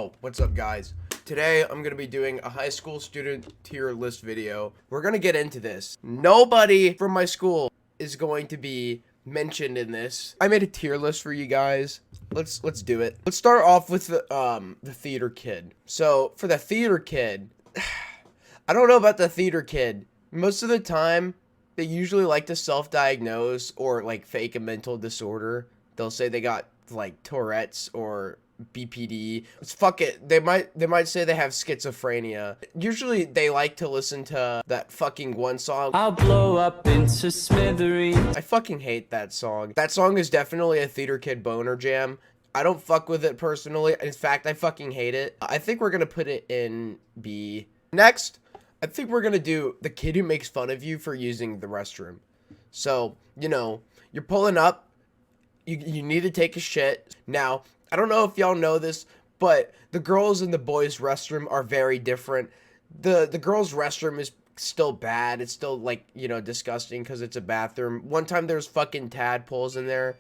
Yo, what's up guys? Today I'm going to be doing a high school student tier list video. We're going to get into this. Nobody from my school is going to be mentioned in this. I made a tier list for you guys. Let's do it. Let's start off with the theater kid. So, for the theater kid, I don't know about the theater kid. Most of the time, they usually like to self-diagnose or like fake a mental disorder. They'll say they got like Tourette's or BPD. Fuck it. They might say they have schizophrenia. Usually they like to listen to that fucking one song. I'll blow up into smithereens. I fucking hate that song. That song is definitely a theater kid boner jam. I don't fuck with it personally. In fact, I fucking hate it. I think we're gonna put it in B. Next, I think we're gonna do the kid who makes fun of you for using the restroom. So, you know, you're pulling up, you need to take a shit. Now, I don't know if y'all know this, but the girls and the boys' restroom are very different. The girls' restroom is still bad. It's still, like, you know, disgusting because it's a bathroom. One time there's fucking tadpoles in there.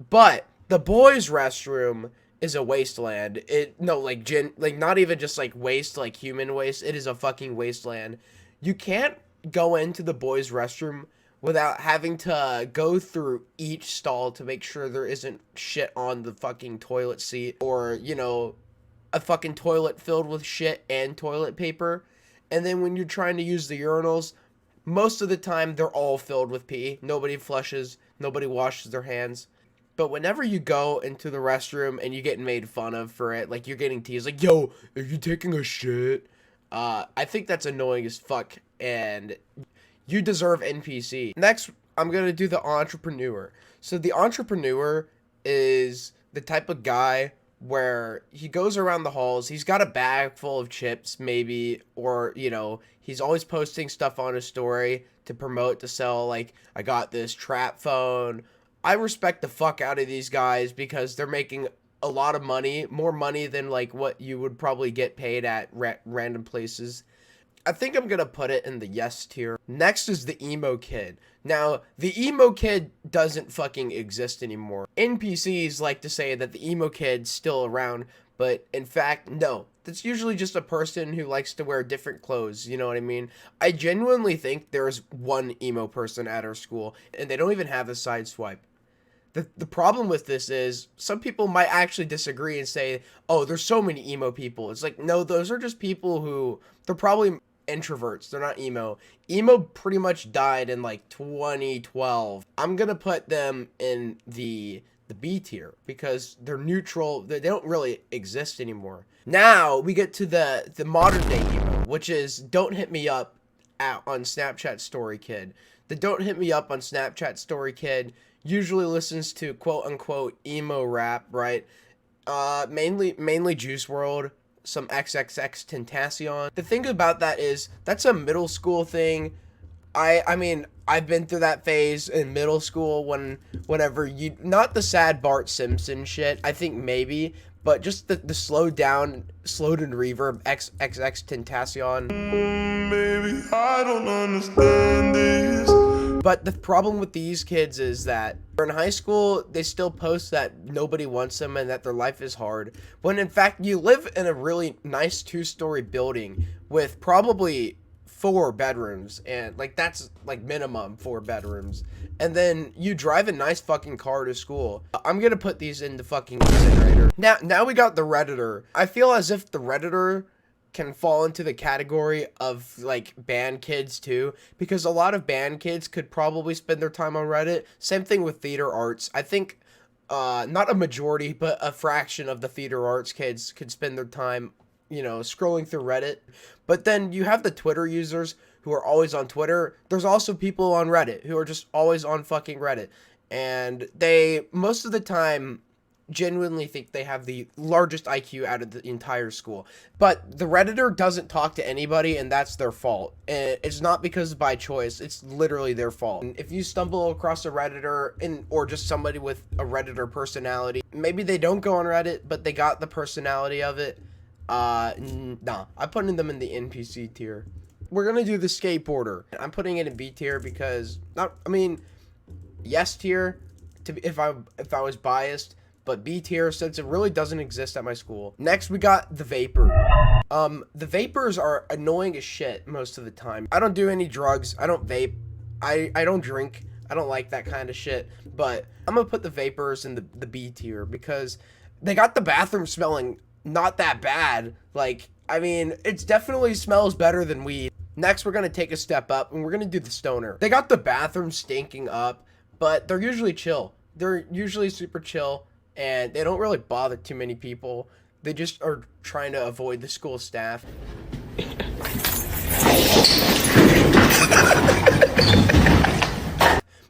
But the boys' restroom is a wasteland. Not even just, like, waste, like human waste. It is a fucking wasteland. You can't go into the boys' restroom without having to go through each stall to make sure there isn't shit on the fucking toilet seat, or, you know, a fucking toilet filled with shit and toilet paper. And then when you're trying to use the urinals, most of the time they're all filled with pee. Nobody flushes, nobody washes their hands. But whenever you go into the restroom and you get made fun of for it, like you're getting teased, like, yo, are you taking a shit? I think that's annoying as fuck, and you deserve NPC. Next, I'm going to do the entrepreneur. So the entrepreneur is the type of guy where he goes around the halls. He's got a bag full of chips, maybe, or, you know, he's always posting stuff on his story to promote, to sell, like, I got this trap phone. I respect the fuck out of these guys because they're making a lot of money, more money than, like, what you would probably get paid at random places. I think I'm gonna put it in the yes tier. Next is the emo kid. Now, the emo kid doesn't fucking exist anymore. NPCs like to say that the emo kid's still around, but in fact, no. That's usually just a person who likes to wear different clothes, you know what I mean? I genuinely think there's one emo person at our school, and they don't even have a side swipe. The problem with this is some people might actually disagree and say, oh, there's so many emo people. It's like, no, those are just people who, they're probably introverts. They're not emo. Emo pretty much died in like 2012. I'm gonna put them in the B tier because they're neutral. They don't really exist anymore. Now we get to the modern day emo, which is don't hit me up on Snapchat Story Kid. The don't hit me up on Snapchat Story Kid usually listens to quote unquote emo rap, right? Mainly Juice WRLD, some XXX Tentacion. The thing about that is that's a middle school thing. I mean, I've been through that phase in middle school whenever you, not the sad Bart Simpson shit, I think maybe, but just the slowed and reverb XXX Tentacion. Baby, I don't understand this. But the problem with these kids is that in high school, they still post that nobody wants them and that their life is hard. When in fact, you live in a really nice 2-story building with probably 4 bedrooms. And like, that's like minimum 4 bedrooms. And then you drive a nice fucking car to school. I'm gonna put these in the fucking incinerator. Now we got the Redditor. I feel as if the Redditor can fall into the category of like band kids too, because a lot of band kids could probably spend their time on Reddit. Same thing with theater arts. I think not a majority, but a fraction of the theater arts kids could spend their time, you know, scrolling through Reddit. But then you have the Twitter users who are always on Twitter. There's also people on Reddit who are just always on fucking Reddit, and they most of the time genuinely think they have the largest IQ out of the entire school. But the Redditor doesn't talk to anybody, and that's their fault. And it's not because by choice, it's literally their fault. And if you stumble across a Redditor or just somebody with a Redditor personality, maybe they don't go on Reddit, but they got the personality of it. Nah, I'm putting them in the NPC tier. We're gonna do the skateboarder. I'm putting it in B tier because yes tier, if I was biased, but B tier since it really doesn't exist at my school. Next, we got the vapor. The vapors are annoying as shit most of the time. I don't do any drugs. I don't vape. I don't drink. I don't like that kind of shit. But I'm gonna put the vapors in the B tier because they got the bathroom smelling not that bad. Like, I mean, it definitely smells better than weed. Next, we're gonna take a step up and we're gonna do the stoner. They got the bathroom stinking up, but they're usually chill. They're usually super chill and they don't really bother too many people. They just are trying to avoid the school staff.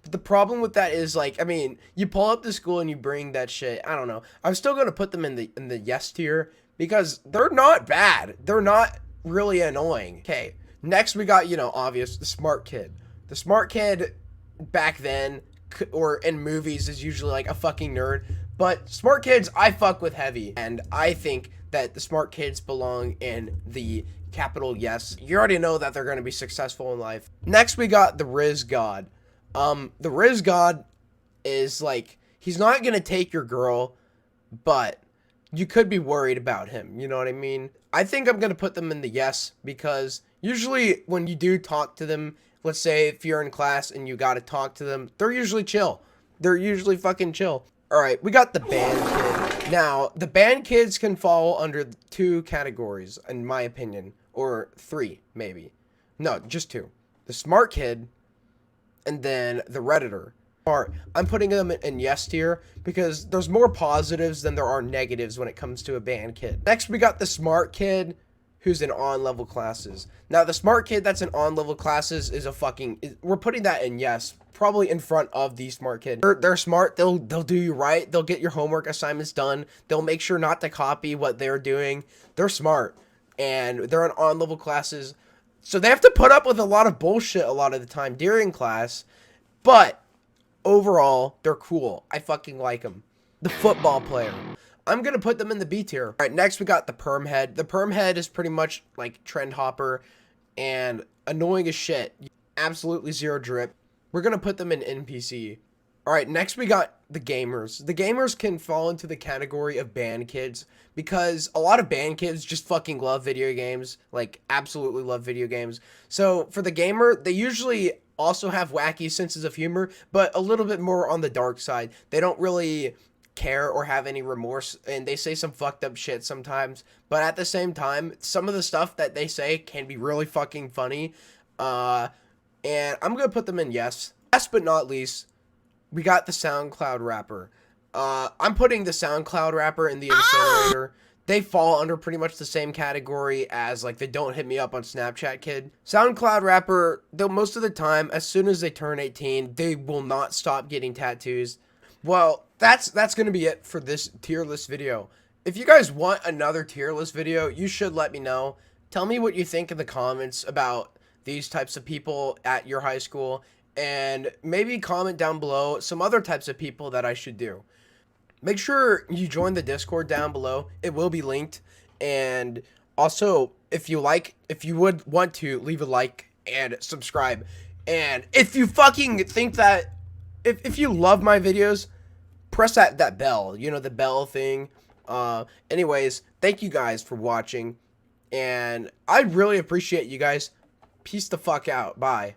But the problem with that is, like, I mean, you pull up to school and you bring that shit. I don't know. I'm still gonna put them in the yes tier because they're not bad. They're not really annoying. Okay. Next, we got, you know, obvious, the smart kid. The smart kid back then, or in movies, is usually like a fucking nerd. But smart kids, I fuck with heavy. And I think that the smart kids belong in the capital yes. You already know that they're going to be successful in life. Next, we got the Riz God. The Riz God is like, he's not going to take your girl, but you could be worried about him. You know what I mean? I think I'm going to put them in the yes because usually when you do talk to them, let's say if you're in class and you got to talk to them, they're usually chill. They're usually fucking chill. All right, we got the band kid. Now, the band kids can fall under 2 categories, in my opinion, or 3, maybe. No, just 2. The smart kid, and then the Redditor. Smart. I'm putting them in yes tier because there's more positives than there are negatives when it comes to a band kid. Next, we got the smart kid who's in on-level classes. Now, the smart kid that's in on-level classes is a fucking... We're putting that in yes, probably in front of the smart kid. They're smart. They'll do you right. They'll get your homework assignments done. They'll make sure not to copy what they're doing. They're smart, and they're in on-level classes. So they have to put up with a lot of bullshit a lot of the time during class, but overall, they're cool. I fucking like them. The football player. I'm going to put them in the B tier. All right, next we got the perm head. The perm head is pretty much like trend hopper and annoying as shit. Absolutely zero drip. We're going to put them in NPC. All right, next we got the gamers. The gamers can fall into the category of band kids because a lot of band kids just fucking love video games, like absolutely love video games. So for the gamer, they usually also have wacky senses of humor, but a little bit more on the dark side. They don't really care or have any remorse, and they say some fucked up shit sometimes, but at the same time, some of the stuff that they say can be really fucking funny. And I'm gonna put them in yes. Last but not least, we got the SoundCloud rapper. I'm putting the SoundCloud rapper in the incinerator. They fall under pretty much the same category as like the don't hit me up on Snapchat kid. SoundCloud rapper, though, most of the time, as soon as they turn 18, they will not stop getting tattoos. Well, that's gonna be it for this tier list video. If you guys want another tier list video, you should let me know. Tell me what you think in the comments about these types of people at your high school, and maybe comment down below some other types of people that I should do. Make sure you join the Discord down below. It will be linked. And also, if you would want to, leave a like and subscribe. And if you fucking think that, if you love my videos, press that bell, you know, the bell thing. Anyways, thank you guys for watching, and I really appreciate you guys. Peace the fuck out. Bye.